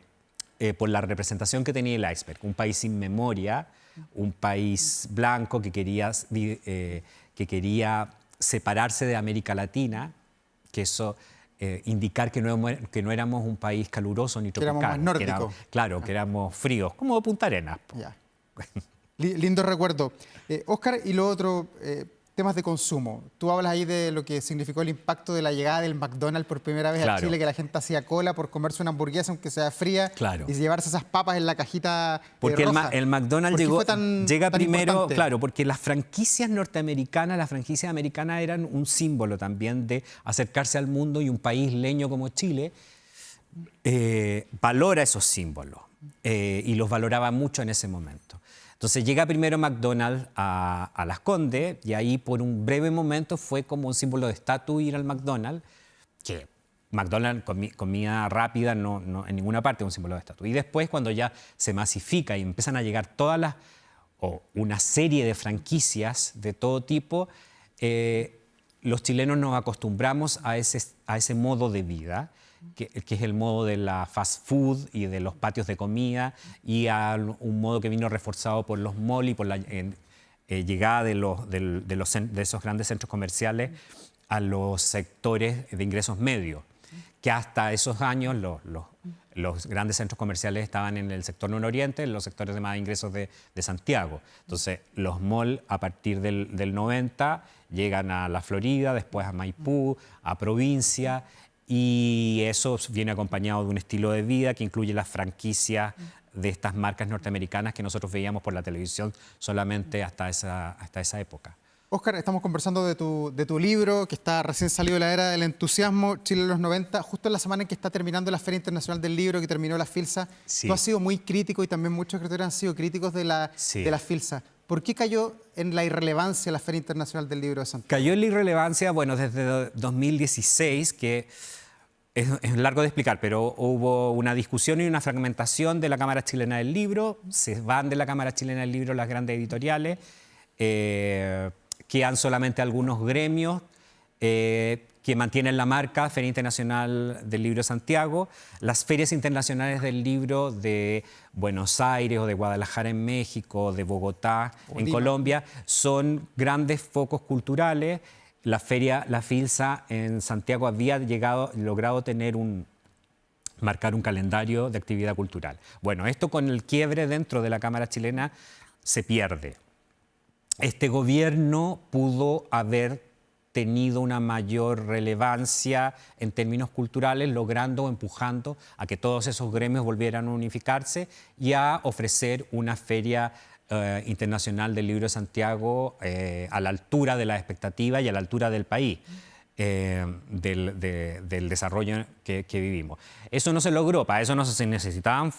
por la representación que tenía el iceberg, un país sin memoria, un país blanco que quería separarse de América Latina, que eso indicar que no éramos un país caluroso ni tropical. Que éramos más nórdicos. Claro, que éramos fríos, como Punta Arenas. Ya. Lindo recuerdo. Óscar, y lo otro, temas de consumo. Tú hablas ahí de lo que significó el impacto de la llegada del McDonald's por primera vez a Chile, que la gente hacía cola por comerse una hamburguesa aunque sea fría, y llevarse esas papas en la cajita porque roja. el McDonald's llega primero, importante? Claro, porque las franquicias norteamericanas, las franquicias americanas eran un símbolo también de acercarse al mundo, y un país leño como Chile valora esos símbolos y los valoraba mucho en ese momento. Entonces llega primero McDonald's a Las Condes, y ahí por un breve momento fue como un símbolo de estatus ir al McDonald's, que McDonald's, comida rápida, no en ninguna parte es un símbolo de estatus. Y después, cuando ya se masifica y empiezan a llegar una serie de franquicias de todo tipo, los chilenos nos acostumbramos a ese modo de vida, que es el modo de la fast food y de los patios de comida, y a un modo que vino reforzado por los malls y por la llegada de esos grandes centros comerciales a los sectores de ingresos medios, que hasta esos años los grandes centros comerciales estaban en el sector nororiente, en los sectores de más ingresos de Santiago. Entonces, los malls a partir del 90 llegan a la Florida, después a Maipú, a provincia, y eso viene acompañado de un estilo de vida que incluye las franquicias de estas marcas norteamericanas que nosotros veíamos por la televisión solamente hasta esa época. Óscar, estamos conversando de tu libro que está recién salido de la era del entusiasmo, Chile en los 90, justo en la semana en que está terminando la Feria Internacional del Libro, que terminó la FILSA. Sí. Tú has sido muy crítico y también muchos escritores han sido críticos de la FILSA. ¿Por qué cayó en la irrelevancia la Feria Internacional del Libro de Santiago? Cayó en la irrelevancia, bueno, desde 2016, que es largo de explicar, pero hubo una discusión y una fragmentación de la Cámara Chilena del Libro. Se van de la Cámara Chilena del Libro las grandes editoriales. Quedan solamente algunos gremios que mantienen la marca Feria Internacional del Libro de Santiago. Las ferias internacionales del libro de Buenos Aires o de Guadalajara en México, de Bogotá en Colombia, son grandes focos culturales. La FILSA en Santiago había logrado marcar un calendario de actividad cultural. Bueno, esto con el quiebre dentro de la Cámara chilena se pierde. Este gobierno pudo haber tenido una mayor relevancia en términos culturales, logrando o empujando a que todos esos gremios volvieran a unificarse y a ofrecer una feria internacional del Libro de Santiago a la altura de las expectativas y a la altura del país, del desarrollo que vivimos. Eso no se logró, para eso no se necesitaban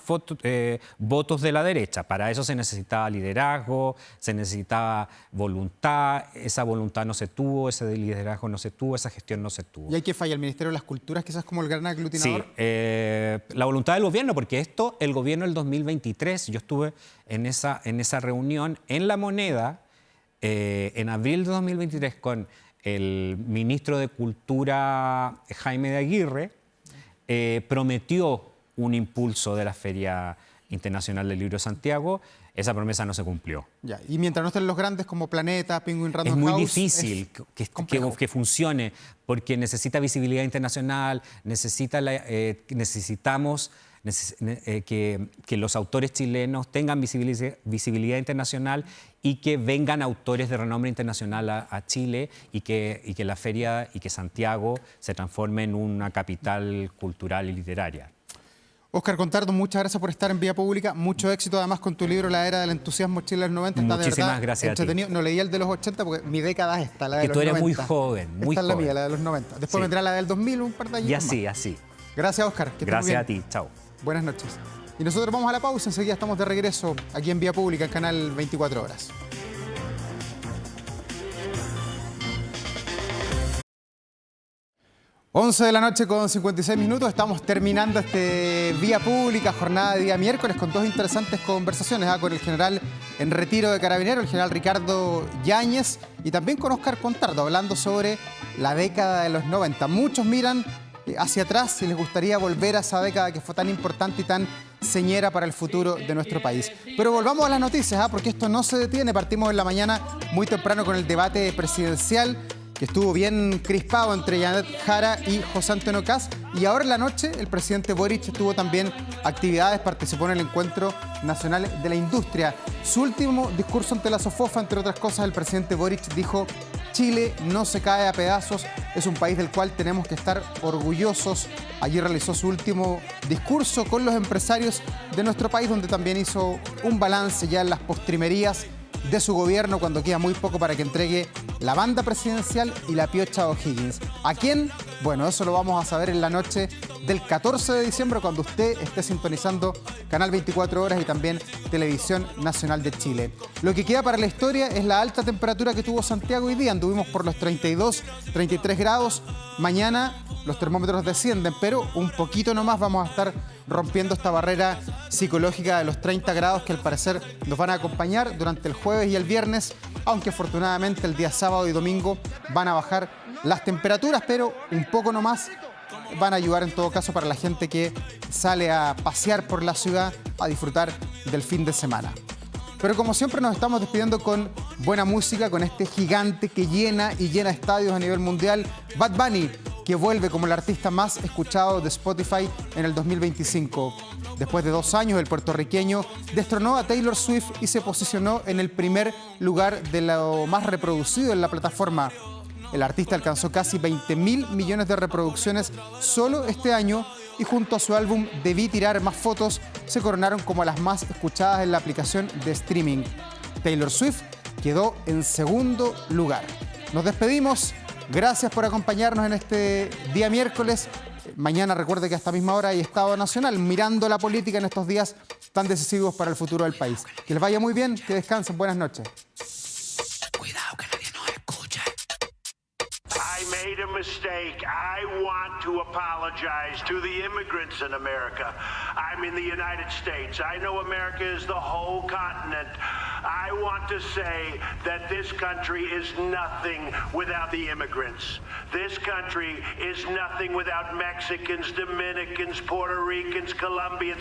votos de la derecha, para eso se necesitaba liderazgo, se necesitaba voluntad, esa voluntad no se tuvo, ese liderazgo no se tuvo, esa gestión no se tuvo. ¿Y hay que falla el Ministerio de las Culturas quizás como el gran aglutinador? Sí, la voluntad del gobierno, porque el gobierno del 2023, yo estuve en esa reunión en La Moneda en abril de 2023 con el ministro de Cultura, Jaime de Aguirre, prometió un impulso de la Feria Internacional del Libro de Santiago. Esa promesa no se cumplió. Ya, y mientras no estén los grandes como Planeta, Penguin Random House... Es muy difícil que funcione, porque necesita visibilidad internacional, necesitamos que los autores chilenos tengan visibilidad internacional y que vengan autores de renombre internacional a Chile y que la feria y que Santiago se transforme en una capital cultural y literaria. Óscar Contardo, muchas gracias por estar en Vía Pública. Mucho éxito además con tu libro La Era del Entusiasmo Chile en los 90. Está Muchísimas de verdad gracias entretenido. No leí el de los 80 porque mi década es esta, la de los 90. Que tú eres muy joven, muy esta joven. Es la mía, la de los 90. Después vendrá la del 2000, un par de años más. Y así. Gracias, Óscar. Gracias a ti. Chao. Buenas noches. Y nosotros vamos a la pausa. Enseguida estamos de regreso aquí en Vía Pública, en Canal 24 Horas. Once de la noche con 56 minutos, estamos terminando este Vía Pública, jornada de día miércoles, con dos interesantes conversaciones, con el general en retiro de Carabineros, el general Ricardo Yáñez, y también con Óscar Contardo, hablando sobre la década de los 90. Muchos miran hacia atrás y les gustaría volver a esa década que fue tan importante y tan señera para el futuro de nuestro país. Pero volvamos a las noticias, porque esto no se detiene. Partimos en la mañana muy temprano con el debate presidencial, que estuvo bien crispado entre Janet Jara y José Antonio Kast. Y ahora en la noche el presidente Boric tuvo también actividades, participó en el Encuentro Nacional de la Industria. Su último discurso ante la SOFOFA, entre otras cosas, el presidente Boric dijo: Chile no se cae a pedazos, es un país del cual tenemos que estar orgullosos. Allí realizó su último discurso con los empresarios de nuestro país, donde también hizo un balance ya en las postrimerías de su gobierno, cuando queda muy poco para que entregue la banda presidencial y la piocha O'Higgins. ¿A quién? Bueno, eso lo vamos a saber en la noche del 14 de diciembre cuando usted esté sintonizando Canal 24 Horas y también Televisión Nacional de Chile. Lo que queda para la historia es la alta temperatura que tuvo Santiago hoy día. Anduvimos por los 32, 33 grados. Mañana los termómetros descienden, pero un poquito nomás vamos a estar rompiendo esta barrera psicológica de los 30 grados que al parecer nos van a acompañar durante el jueves y el viernes, aunque afortunadamente el día sábado y domingo van a bajar las temperaturas, pero un poco nomás van a ayudar en todo caso para la gente que sale a pasear por la ciudad, a disfrutar del fin de semana. Pero como siempre nos estamos despidiendo con buena música, con este gigante que llena y llena estadios a nivel mundial, Bad Bunny, que vuelve como el artista más escuchado de Spotify en el 2025. Después de 2 años, el puertorriqueño destronó a Taylor Swift y se posicionó en el primer lugar de lo más reproducido en la plataforma. El artista alcanzó casi 20.000 millones de reproducciones solo este año y junto a su álbum Debí tirar más fotos se coronaron como las más escuchadas en la aplicación de streaming. Taylor Swift quedó en segundo lugar. Nos despedimos. Gracias por acompañarnos en este día miércoles. Mañana recuerde que a esta misma hora hay Estado Nacional, mirando la política en estos días tan decisivos para el futuro del país. Que les vaya muy bien, que descansen. Buenas noches. Cuidado que nadie nos escucha. I made a mistake. I want to apologize to the immigrants in America. I'm in the United States. I know America is the whole continent. I want to say that this country is nothing without the immigrants. This country is nothing without Mexicans, Dominicans, Puerto Ricans, Colombians.